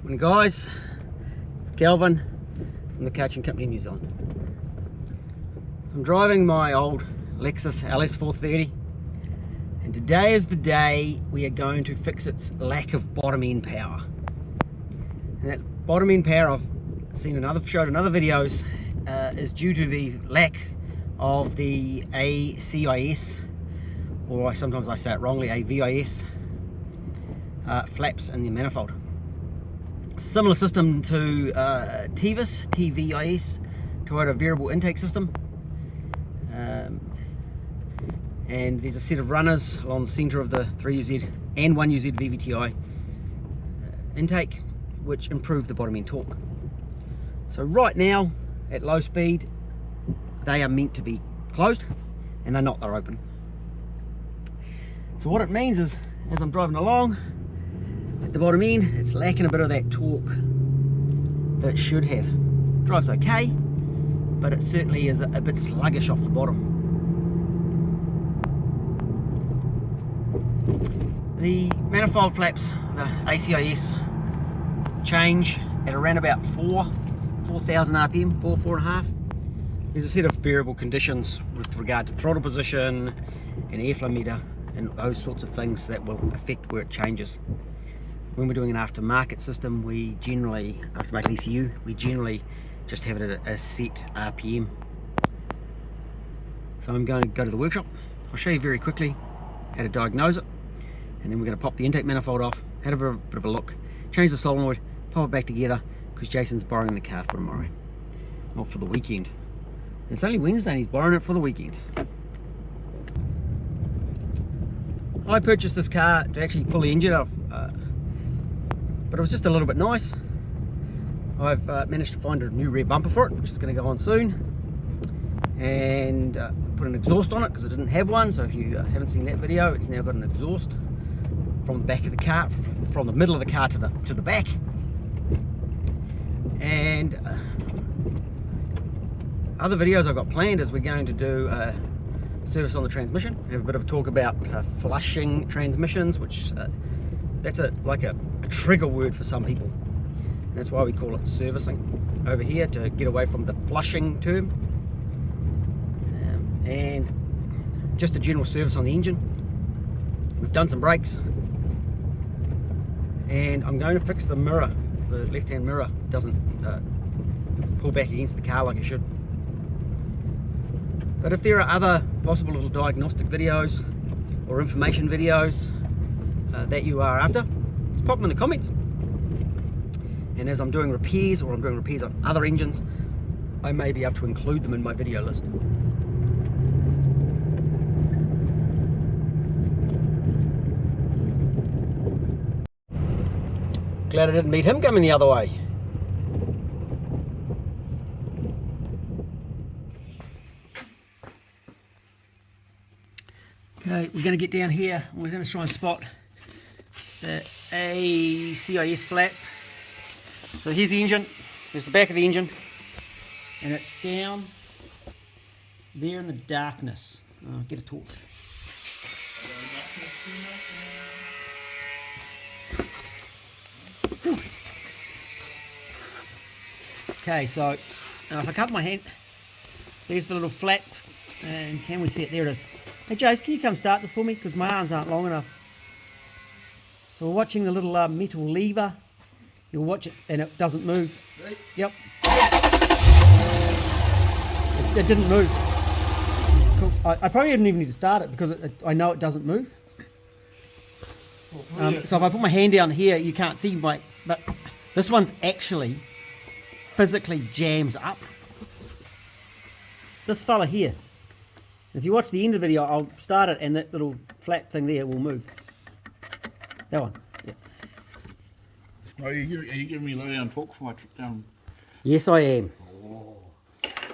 Morning guys, it's Calvin from the Coaching Company New Zealand. I'm driving my old Lexus LS430 and today is the day we are going to fix its lack of bottom end power. And that bottom end power, I've showed in other videos, is due to the lack of the ACIS, or sometimes I say it wrongly, AVIS flaps in the manifold. Similar system to TVIS, Toyota variable intake system, and there's a set of runners along the center of the 3UZ and 1UZ VVTi intake which improve the bottom end torque. So right now at low speed they are meant to be closed and they're not, they're open. So what it means is, as I'm driving along at the bottom end, it's lacking a bit of that torque that it should have. Drives okay, but it certainly is a bit sluggish off the bottom. The manifold flaps, the ACIS, change at around about 4,000 RPM, 4.5. There's a set of variable conditions with regard to throttle position and airflow meter and those sorts of things that will affect where it changes. When we're doing an aftermarket system, we generally, aftermarket ECU, we generally just have it at a set RPM. So I'm going to go to the workshop. I'll show you very quickly how to diagnose it, and then we're going to pop the intake manifold off, have a bit of a look, change the solenoid, pop it back together, because Jason's borrowing the car for tomorrow, not for the weekend. And it's only Wednesday and he's borrowing it for the weekend. I purchased this car to actually pull the engine off, but it was just a little bit nice. I've managed to find a new rear bumper for it, which is going to go on soon, and put an exhaust on it because I didn't have one. So if you haven't seen that video, it's now got an exhaust from the back of the car, from the middle of the car to the back. And other videos I've got planned is we're going to do a service on the transmission, have a bit of a talk about flushing transmissions, which that's like a trigger word for some people. And that's why we call it servicing over here, to get away from the flushing term. And just a general service on the engine. We've done some brakes, and I'm going to fix the mirror. The left-hand mirror doesn't pull back against the car like it should. But if there are other possible little diagnostic videos or information videos that you are after, pop them in the comments. And as I'm doing repairs, or I'm doing repairs on other engines, I may be able to include them in my video list. Glad I didn't meet him coming the other way. Okay, we're going to get down here and we're going to try and spot the ACIS flap. So here's the engine, there's the back of the engine, and it's down there in the darkness. Oh, get a torch. Okay, so if I cover my hand, there's the little flap, and can we see it? There it is. Hey Jace, can you come start this for me, because my arms aren't long enough. So we're watching the little metal lever. You'll watch it and it doesn't move. Right. Yep. It didn't move. Cool. I probably didn't even need to start it because I know it doesn't move. So if I put my hand down here, you can't see but this one's actually physically jams up. This fella here. If you watch the end of the video, I'll start it and that little flat thing there will move. That one. Yeah. Are you giving me low down torque for my trip down? Yes, I am. Oh.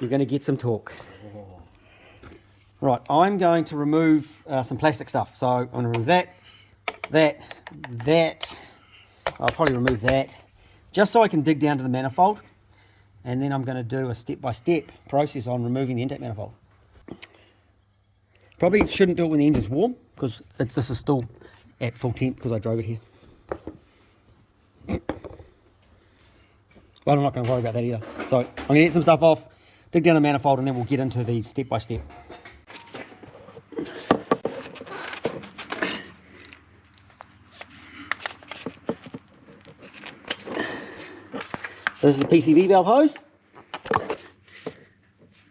You're going to get some torque. Oh. Right, I'm going to remove some plastic stuff. So I'm going to remove that. I'll probably remove that, just so I can dig down to the manifold. And then I'm going to do a step-by-step process on removing the intake manifold. Probably shouldn't do it when the engine's warm, because this is still at full temp because I drove it here. But I'm not going to worry about that either. So I'm going to get some stuff off, dig down the manifold, and then we'll get into the step by step. This is the PCV valve hose.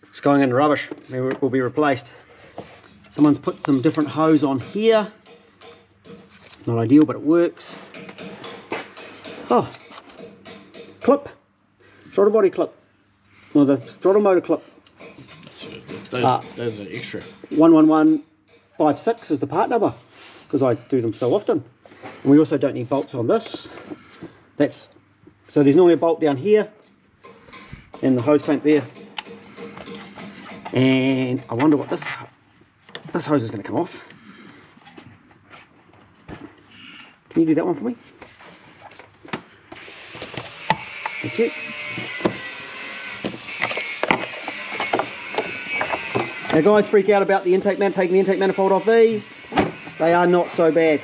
It's going in rubbish. It will be replaced. Someone's put some different hose on here. Not ideal, but it works. Oh, clip. Throttle body clip. Well, the throttle motor clip. Those are extra. 11156 is the part number, because I do them so often. And we also don't need bolts on this. So there's normally a bolt down here and the hose clamp there. And I wonder what this hose is going to come off. Can you do that one for me? Thank you. Now guys, freak out about the taking the intake manifold off these. They are not so bad.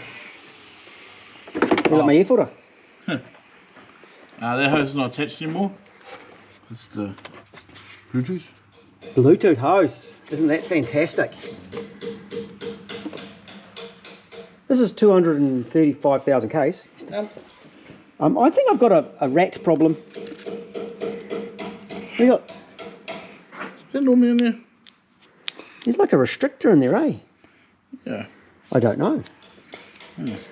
Look at my air filter. That hose is not attached anymore. It's the Bluetooth. Bluetooth hose. Isn't that fantastic? This is 235,000 Ks. I think I've got a rat problem. We got. Is that normally in there? There's like a restrictor in there, eh? Yeah. I don't know.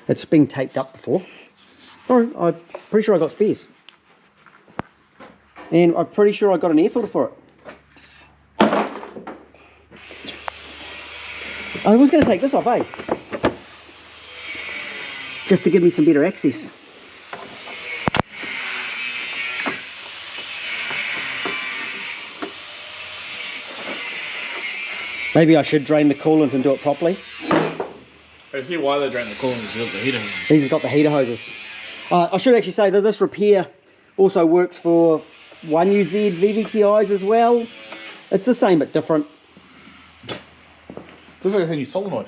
It's been taped up before. Oh, I'm pretty sure I got spares. And I'm pretty sure I got an air filter for it. I was going to take this off, eh? Just to give me some better access. Maybe I should drain the coolant and do it properly. I see why they drain the coolant, because the heater hoses. These have got the heater hoses. I should actually say that this repair also works for 1UZ VVTIs as well. It's the same but different. This is like a new solenoid.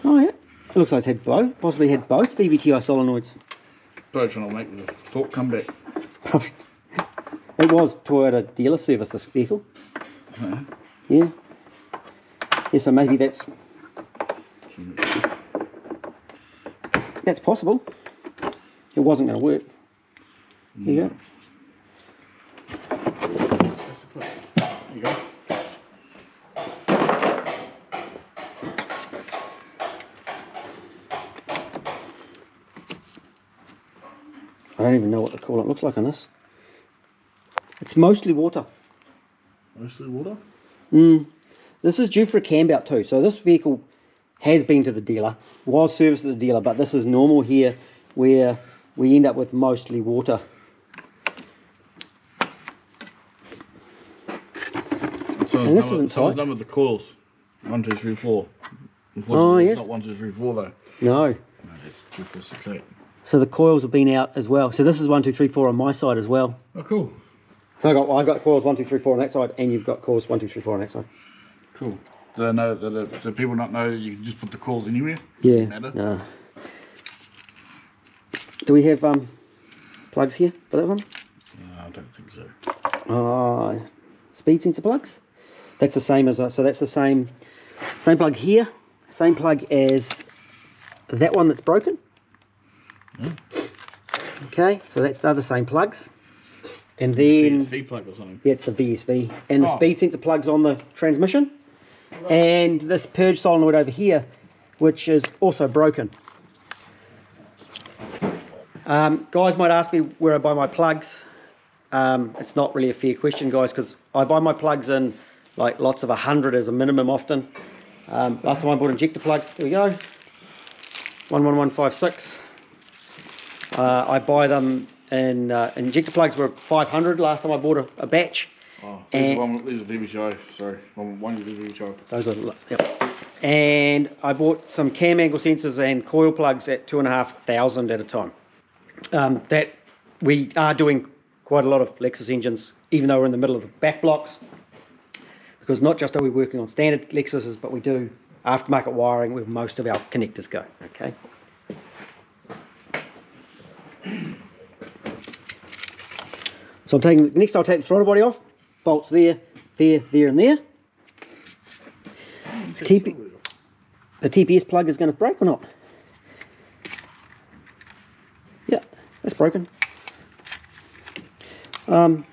Oh yeah. It looks like it's had both, possibly had both VVTI solenoids. Probably trying to make the torque come back. It was Toyota dealer service, this vehicle. Yeah. Yeah, so maybe that's possible. It wasn't going to work. There you go. There you go. I don't even know what the coolant looks like on this. It's mostly water. Mostly water? This is due for a cam out too. So this vehicle has been to the dealer, was serviced at the dealer, but this is normal here where we end up with mostly water. Someone's done with the coils. 1, 2, 3, 4. Unfortunately, it's not 1, 2, 3, 4 though. No. No, that's 2, 4, 6, 8. So the coils have been out as well. So this is 1, 2, 3, 4 on my side as well. Oh, cool. So I've got coils 1, 2, 3, 4 on that side, and you've got coils 1, 2, 3, 4 on that side. Cool. Do they know that? Do people not know that you can just put the coils anywhere? Yeah. Does it matter? No. Do we have plugs here for that one? No, I don't think so. Speed sensor plugs. That's the same as so that's the same plug here, same plug as that one that's broken. Okay, so that's the other same plugs. And then VSV plug or something. Yeah, it's the VSV and the speed sensor plugs on the transmission, and this purge solenoid over here, which is also broken. Guys might ask me where I buy my plugs. It's not really a fair question, guys, because I buy my plugs in like lots of 100 as a minimum often. Last time I bought injector plugs, there we go, 11156. I buy them in injector plugs were 500 last time I bought a batch. Oh, these are VVTI, sorry. One is VVTI. Those are, yep. And I bought some cam angle sensors and coil plugs at 2,500 at a time. That we are doing quite a lot of Lexus engines, even though we're in the middle of the back blocks, because not just are we working on standard Lexuses, but we do aftermarket wiring where most of our connectors go. Okay. So I'm taking, next I'll take the throttle body off, bolts there, there, there and there. The TPS plug is going to break or not? Yeah, that's broken. VVTI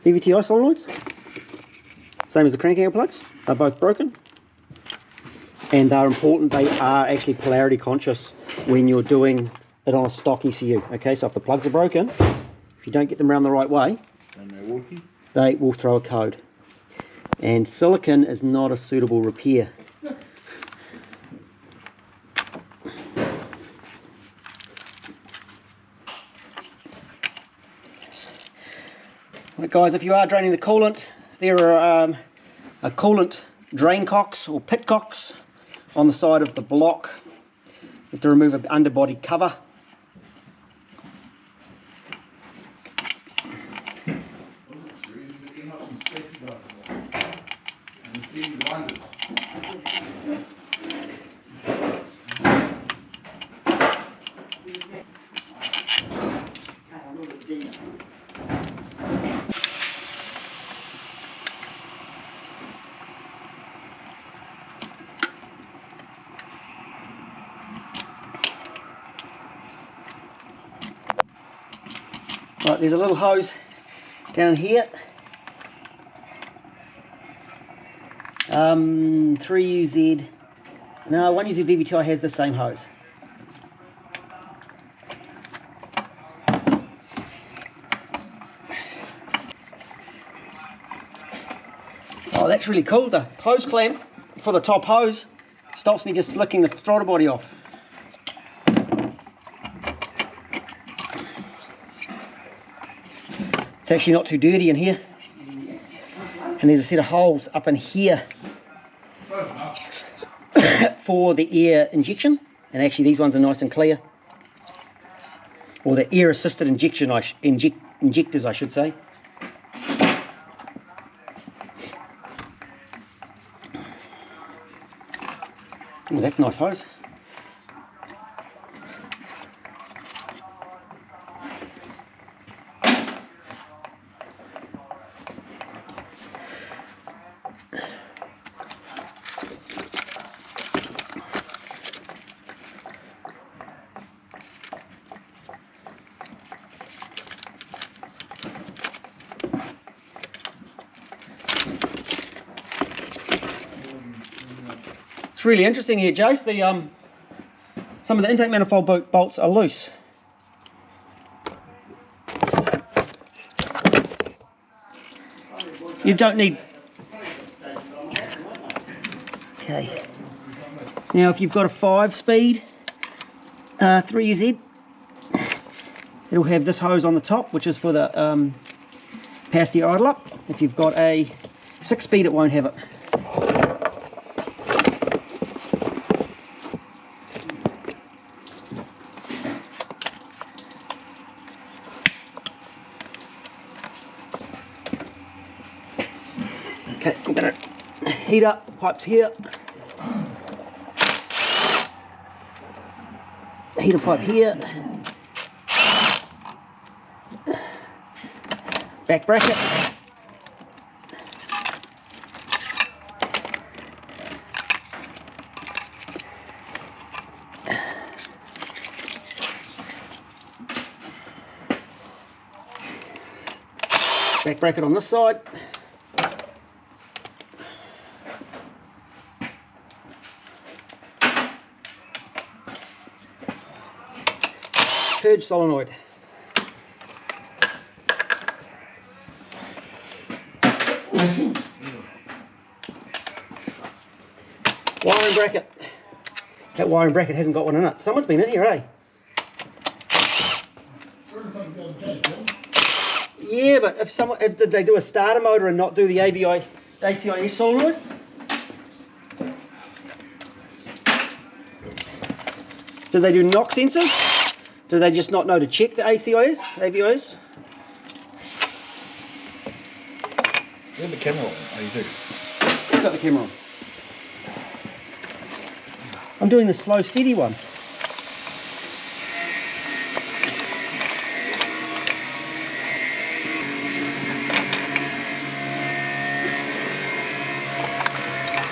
solenoids, same as the crank angle plugs, are both broken. And they're important, they are actually polarity conscious when you're doing it on a stock ECU. Okay, so if the plugs are broken, if you don't get them around the right way, they will throw a code. And silicon is not a suitable repair. Right, guys, if you are draining the coolant, there are a coolant drain cocks or pit cocks on the side of the block. You have to remove an underbody cover. Right, there's a little hose down here. 3UZ, no, 1UZ VVTI has the same hose. Oh, that's really cool. The hose clamp for the top hose stops me just flicking the throttle body off. It's actually not too dirty in here. And there's a set of holes up in here for the air injection. And actually these ones are nice and clear. Or the air assisted injection, injectors I should say. Oh, that's a nice hose. It's really interesting here, Jace. Some of the intake manifold bolts are loose. You don't need... Okay. Now if you've got a 5-speed 3Z, it'll have this hose on the top, which is for the capacity idle up. If you've got a 6-speed, it won't have it. Okay, I'm going to heat up the pipes here. Heater pipe here. Back bracket. Back bracket on this side. Purge solenoid. Wiring bracket. That wiring bracket hasn't got one in it. Someone's been in here, eh? Yeah, but if did they do a starter motor and not do the ACIS solenoid? Did they do knock sensors? Do they just not know to check the ACIS? AVIS? You have the camera on. Oh, you do? I've got the camera on. I'm doing the slow, steady one.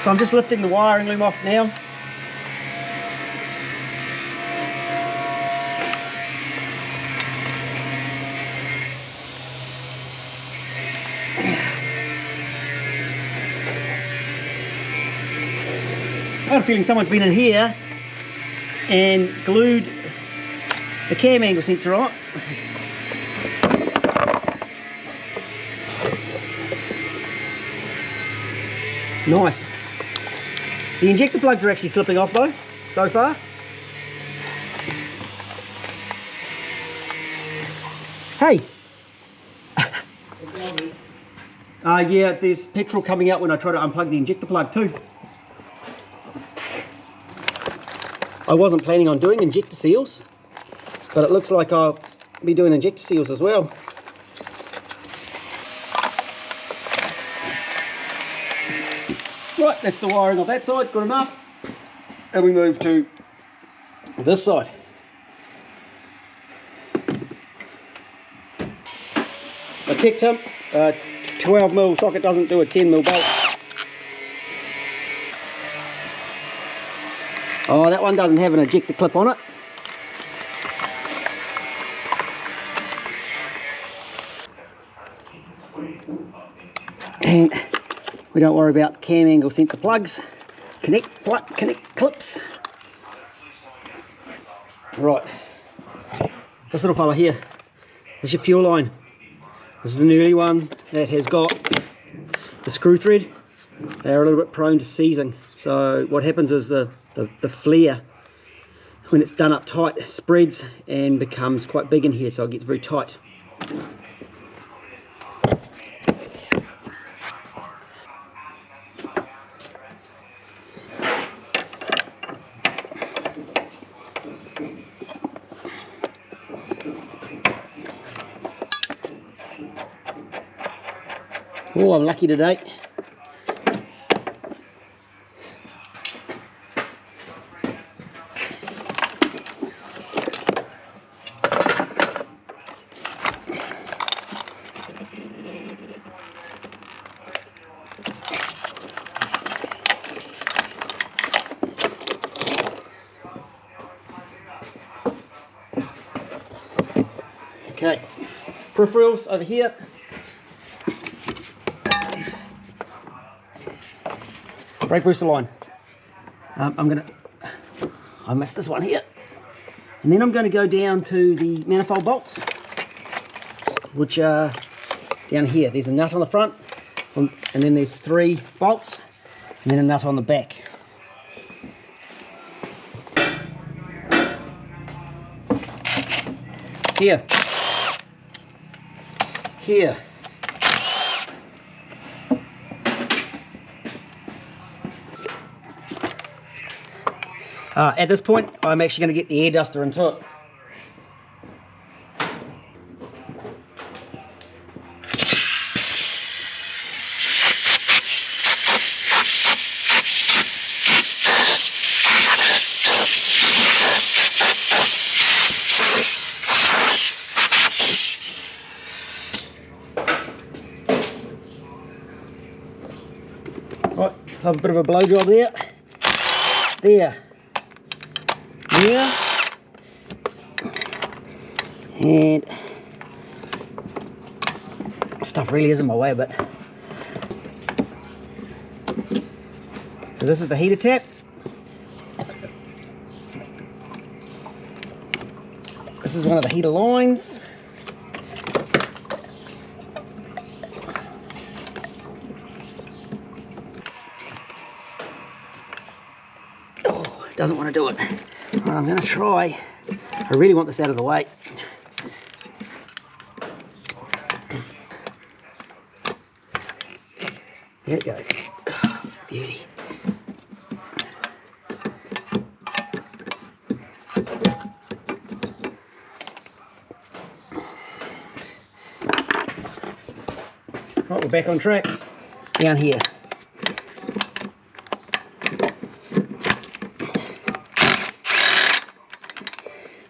So I'm just lifting the wiring loom off now. I got a feeling someone's been in here and glued the cam angle sensor on it. Nice. The injector plugs are actually slipping off though, so far. Hey! Yeah, there's petrol coming out when I try to unplug the injector plug too. I wasn't planning on doing injector seals, but it looks like I'll be doing injector seals as well. Right, that's the wiring of that side, good enough. And we move to this side. A Tech Timp, 12mm socket doesn't do a 10mm bolt. Oh, that one doesn't have an ejector clip on it. And we don't worry about cam angle sensor plugs. Connect clips. Right, this little fella here, is your fuel line. This is an early one that has got the screw thread. They're a little bit prone to seizing. So what happens is the flare, when it's done up tight, spreads and becomes quite big in here, so it gets very tight. Oh, I'm lucky today. Okay, peripherals over here. Brake booster line. I missed this one here. And then I'm going to go down to the manifold bolts, which are down here. There's a nut on the front, and then there's 3 bolts, and then a nut on the back. Here. Here. At this point, I'm actually going to get the air duster into it. Right, have a bit of a blow job there. There. Here. And stuff really is in my way a bit. So this is the heater tap. This is one of the heater lines. Oh, it doesn't want to do it. Right, I'm going to try. I really want this out of the way. There it goes. Oh, beauty. Right, we're back on track. Down here.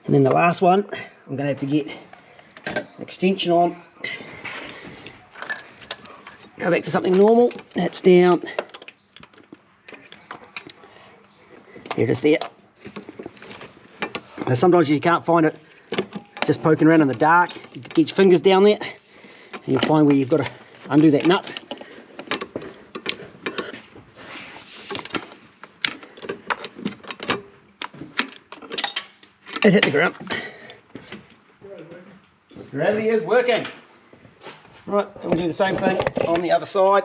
And then the last one, I'm going to have to get an extension on. Go back to something normal. That's down There it is there. Now sometimes you can't find it just poking around in the dark. You can get your fingers down there and you'll find where you've got to undo that nut. It hit the ground. Gravity is working. Right, and we'll do the same thing on the other side.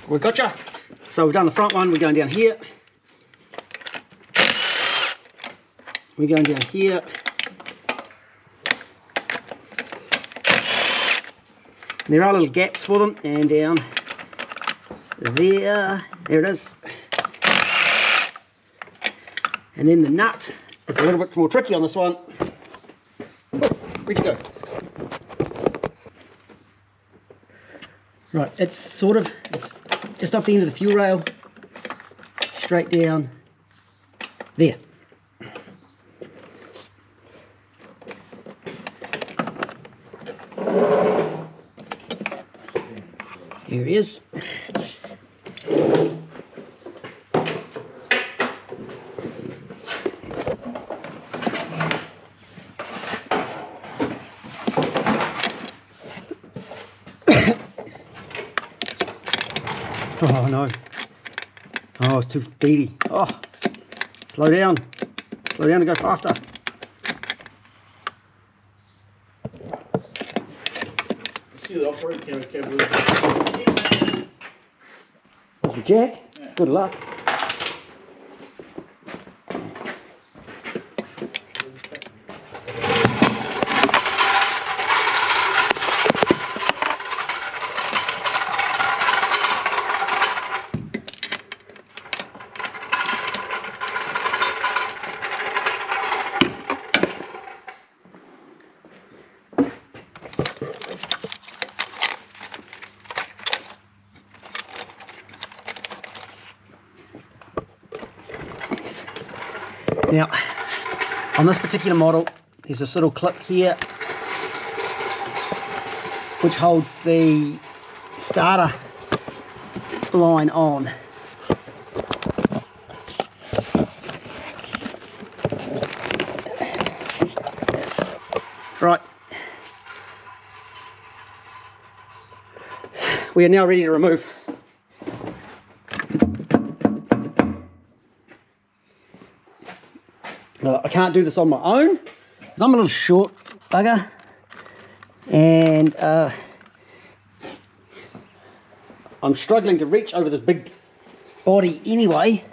We gotcha. So we've done the front one, we're going down here. We're going down here. And there are little gaps for them, and down there, there it is. And then the nut, it's a little bit more tricky on this one. Oh, where'd you go? Right, it's just off the end of the fuel rail, straight down there. Here he is. Oh no. Oh, it's too speedy. Oh, slow down. Slow down and go faster. See the operating camera. There's the jack. Yeah. Good luck. Now, on this particular model, there's this little clip here which holds the starter line on. Right. We are now ready to remove. I can't do this on my own because I'm a little short bugger, and I'm struggling to reach over this big body anyway.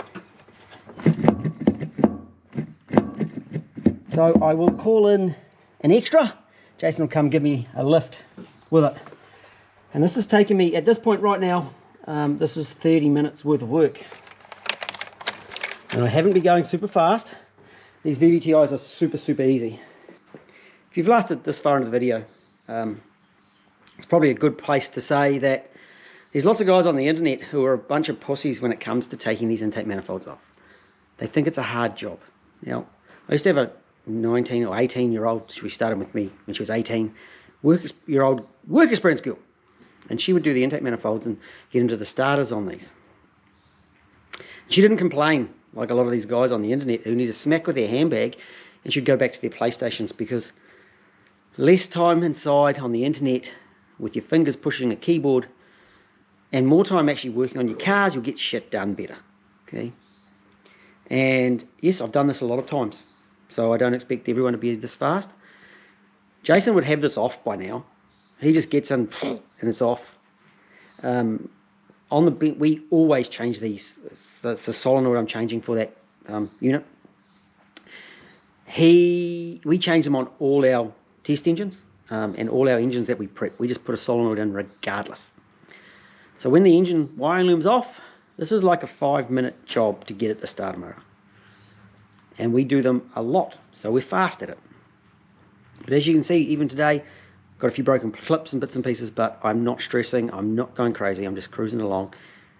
So I will call in an extra. Jason will come give me a lift with it. And this has taken me, at this point right now, this is 30 minutes worth of work. And I haven't been going super fast. These VVTIs are super easy. If you've lasted this far into the video, it's probably a good place to say that there's lots of guys on the internet who are a bunch of pussies when it comes to taking these intake manifolds off. They think it's a hard job. Now, I used to have a 19 or 18-year-old, she started with me when she was 18, work experience girl. And she would do the intake manifolds and get into the starters on these. She didn't complain like a lot of these guys on the internet who need a smack with their handbag and should go back to their PlayStations, because less time inside on the internet with your fingers pushing a keyboard and more time actually working on your cars, you'll get shit done better. Okay. And yes, I've done this a lot of times, so I don't expect everyone to be this fast. Jason would have this off by now. He just gets in and it's off. On the bench, we always change these. That's the solenoid I'm changing for that unit. We change them on all our test engines and all our engines that we prep. We just put a solenoid in regardless. So when the engine wiring loom's off, this is like a 5-minute job to get it to start motor. And we do them a lot, so we're fast at it. But as you can see, even today, got a few broken clips and bits and pieces, but I'm not stressing, I'm not going crazy, I'm just cruising along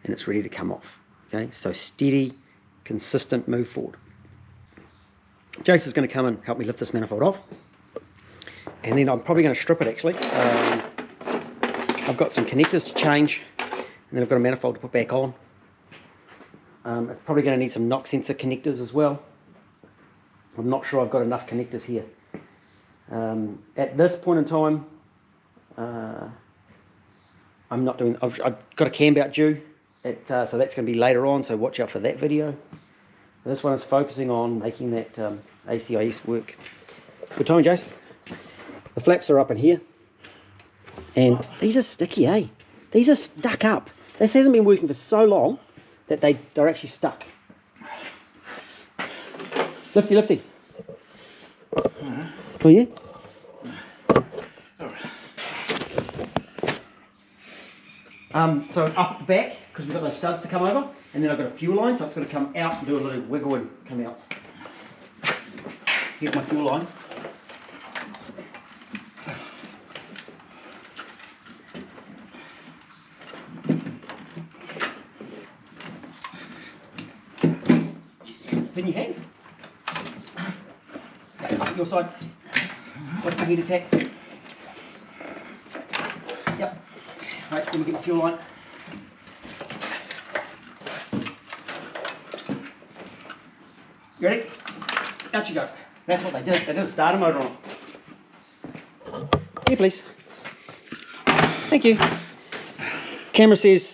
and it's ready to come off. Okay, so steady, consistent move forward. Jason's going to come and help me lift this manifold off, and then I'm probably going to strip it actually. I've got some connectors to change, and then I've got a manifold to put back on. It's probably going to need some knock sensor connectors as well. I'm not sure I've got enough connectors here. At this point in time, I'm not doing, I've got a cam out due, so that's going to be later on, so watch out for that video. This one is focusing on making that ACIS work. Good time, Jace. The flaps are up in here, and these are sticky, eh? These are stuck up. This hasn't been working for so long that they're actually stuck. Lifty, lifty. Oh yeah? So up at the back, because we've got those studs to come over, and then I've got a fuel line, so it's going to come out and do a little wiggle and come out. Here's my fuel line. In your hands. Your side. Watch my heat attack. Yep. Right, let me get my fuel line. You ready? Out you go. That's what they did. They did a starter motor on it. Here, please. Thank you. Camera says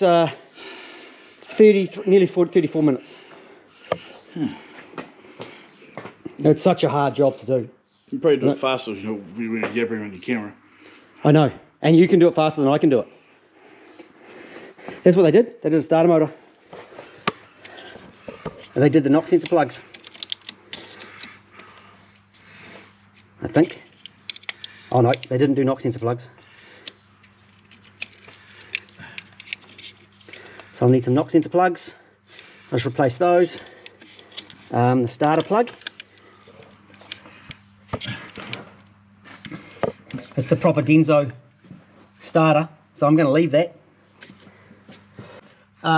nearly 34 minutes. It's such a hard job to do. You probably do it faster, you know, when you get around your camera. I know, and you can do it faster than I can do it. That's what they did. They did a starter motor. And they did the knock sensor plugs, I think. Oh no, they didn't do knock sensor plugs. So I'll need some knock sensor plugs. I'll just replace those. The starter plug. It's the proper Denso starter, so I'm going to leave that.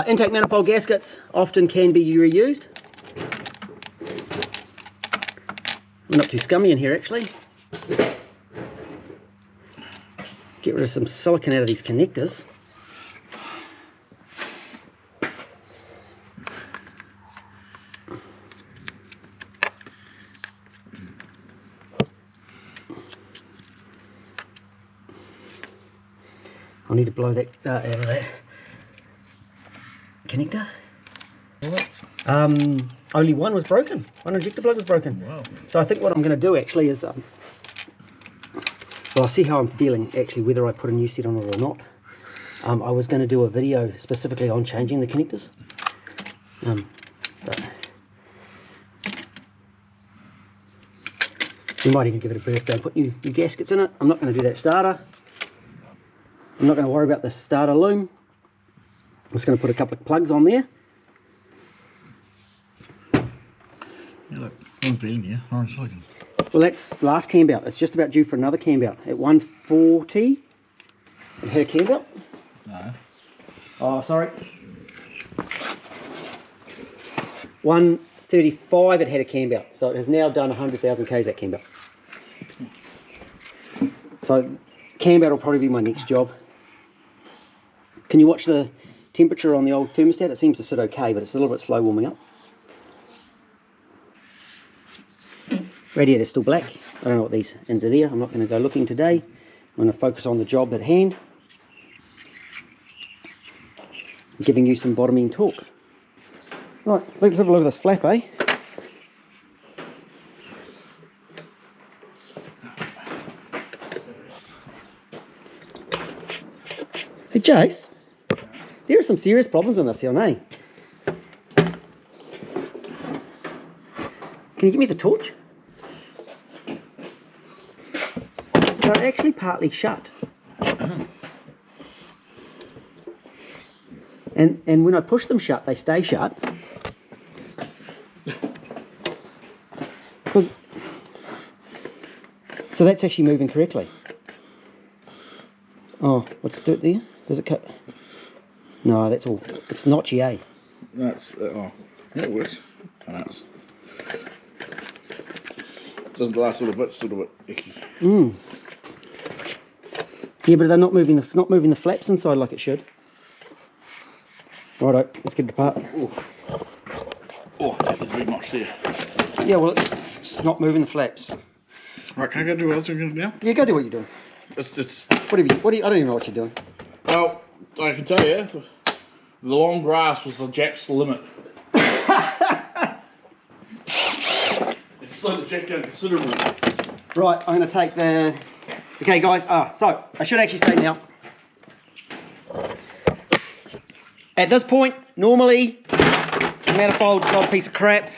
Intake manifold gaskets often can be reused. I'm not too scummy in here actually. Get rid of some silicone out of these connectors. I'll need to blow that out of that connector. Only one was broken. One injector plug was broken. Wow. So I think what I'm going to do actually is, well, I'll see how I'm feeling actually, whether I put a new set on it or not. I was going to do a video specifically on changing the connectors. But we might even give it a birthday and put new gaskets in it. I'm not going to do that starter. I'm not going to worry about the starter loom. I'm just going to put a couple of plugs on there. Yeah, look, one's been in here, orange silicon. Well, that's last cam belt. It's just about due for another cam belt. At 140, it had a cam belt. No. Oh, sorry. 135, it had a cam belt. So it has now done 100,000 Ks, that cam belt. So cam belt will probably be my next job. Can you watch the temperature on the old thermostat? It seems to sit okay, but it's a little bit slow warming up. Radiator's still black. I don't know what these ends are there. I'm not going to go looking today. I'm going to focus on the job at hand. I'm giving you some bottom end torque. Right, let's have a look at this flap, eh? Hey Jace, there are some serious problems on this here, eh? Can you give me the torch? They're actually partly shut. And when I push them shut, they stay shut. So that's actually moving correctly. Oh, let's do it there. Does it cut? No, that's all. It's notchy, eh? That's, oh, yeah, it works. And that's... Doesn't the last little bit's a little bit icky. Yeah, but they're not moving the flaps inside like it should. Righto, let's get it apart. Oh, there's a big notch there. Yeah, well, it's not moving the flaps. Right, can I go do what else I'm going to do now? Yeah, go do what you're doing. It's What do you, I don't even know what you're doing. Well, I can tell you, the long grass was the jack's limit. It slowed the jack down considerably. Right, I'm going to take the... Okay, guys, so I should actually say now, at this point, normally, the manifold's not a piece of crap.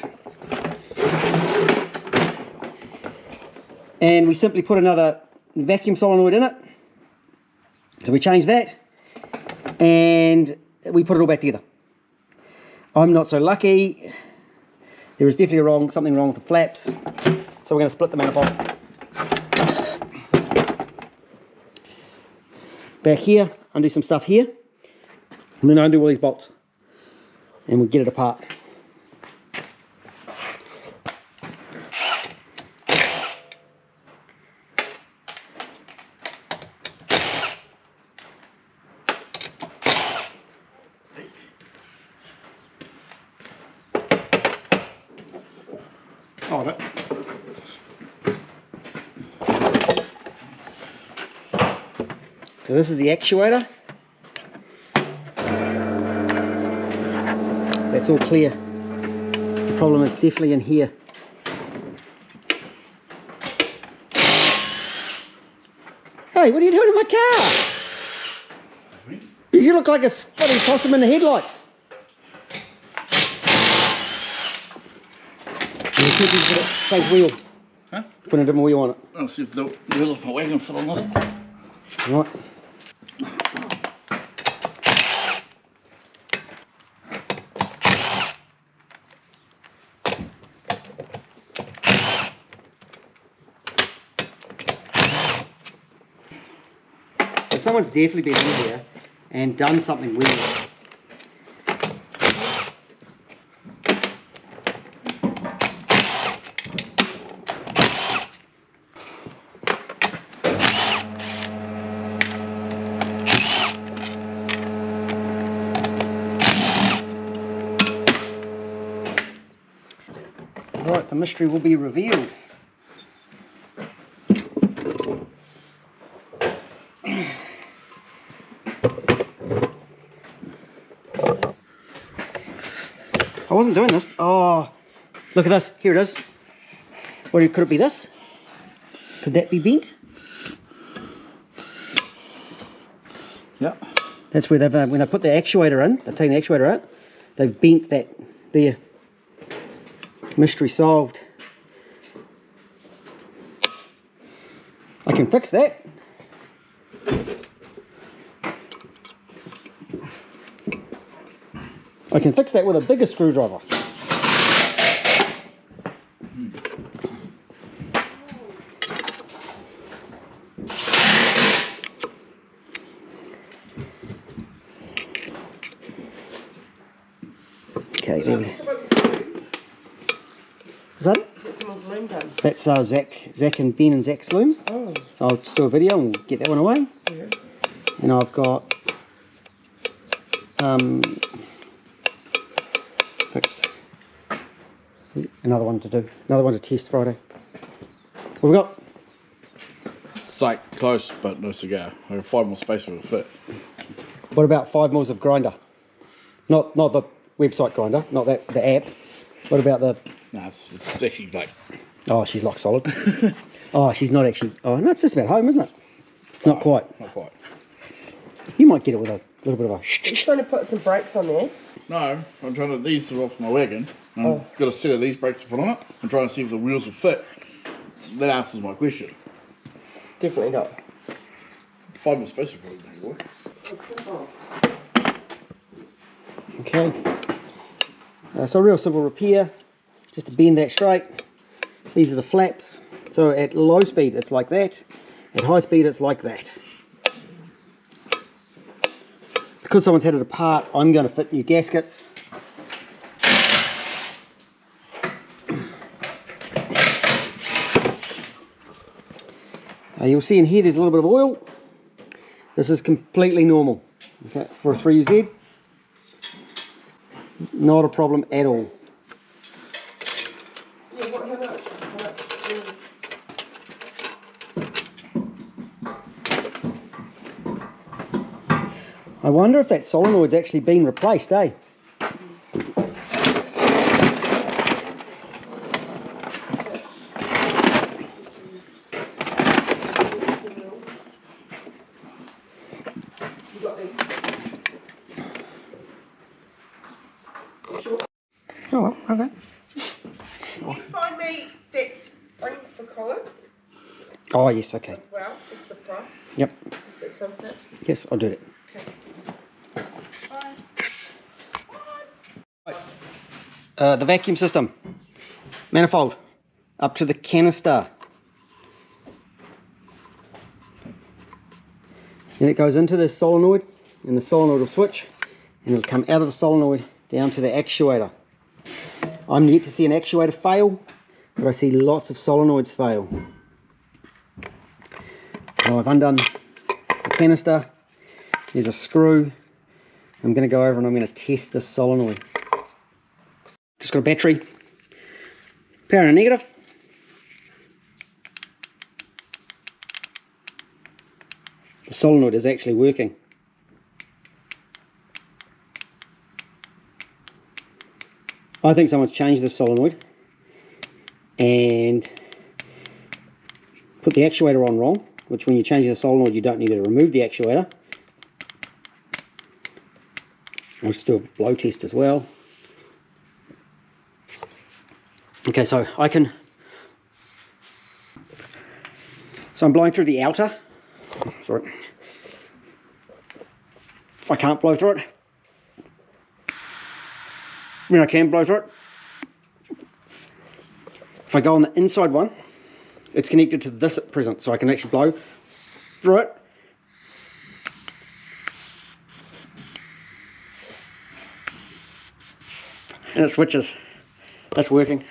And we simply put another vacuum solenoid in it. So we change that, and we put it all back together. I'm not so lucky. There is definitely something wrong with the flaps. So we're going to split the manifold. Back here, undo some stuff here, and then undo all these bolts, and we'll get it apart. Oh, no. So this is the actuator. That's all clear. The problem is definitely in here. Hey, what are you doing in my car? You look like a bloody possum in the headlights. Change wheel. Huh? Put a different wheel on it. I'll see if the wheels of my wagon fit on this. Right. So someone's definitely been in here and done something weird. Right, the mystery will be revealed. I wasn't doing this. Oh, look at this. Here it is. Or could it be this? Could that be bent? Yeah. That's where they've, when they put the actuator in, they've taken the actuator out, they've bent that there. Mystery solved. I can fix that. I can fix that with a bigger screwdriver. Okay, there we go. Pardon? Is it someone's loom done? That's Zach and Ben and Zach's loom. Oh. So I'll just do a video and get that one away. Yeah. And I've got fixed. Another one to do. Another one to test Friday. What have we got? Sight close, but no cigar. I have 5 more space for the fit. What about 5 mils of grinder? Not the website grinder, not that the app. What about the? No, it's actually like. Oh, she's lock solid. Oh, she's not actually. Oh no, it's just about home, isn't it? It's not quite. Not quite. You might get it with a little bit of a. You're trying to put some brakes on there. No, I'm trying to. These are off my wagon. I've got a set of these brakes to put on it. I'm trying to see if the wheels will fit. That answers my question. Definitely not. 5 more space will probably make it work. Okay. So real simple repair. Just to bend that straight. These are the flaps. So at low speed it's like that. At high speed it's like that. Because someone's had it apart, I'm going to fit new gaskets. You'll see in here there's a little bit of oil. This is completely normal, okay, for a 3UZ. Not a problem at all. Yeah, how much? I wonder if that solenoid's actually been replaced, eh? Oh, well, okay. Can you find me that spring for Colin Oh, yes, okay. as well? Just the price? Yep. Just that sunset? Yes, I'll do that. Okay. The vacuum system. Manifold. Up to the canister. Then it goes into the solenoid, and the solenoid will switch, and it'll come out of the solenoid down to the actuator. I'm yet to see an actuator fail, but I see lots of solenoids fail. Now I've undone the canister. There's a screw. I'm going to go over and I'm going to test this solenoid. Just got a battery. Power and a negative. The solenoid is actually working. I think someone's changed the solenoid and put the actuator on wrong, which when you change the solenoid you don't need to remove the actuator. I'll just do a blow test as well. Okay, so I'm blowing through the outer. Sorry. I can't blow through it. When I can blow through it. If I go on the inside one, it's connected to this at present, so I can actually blow through it. And it switches. That's working.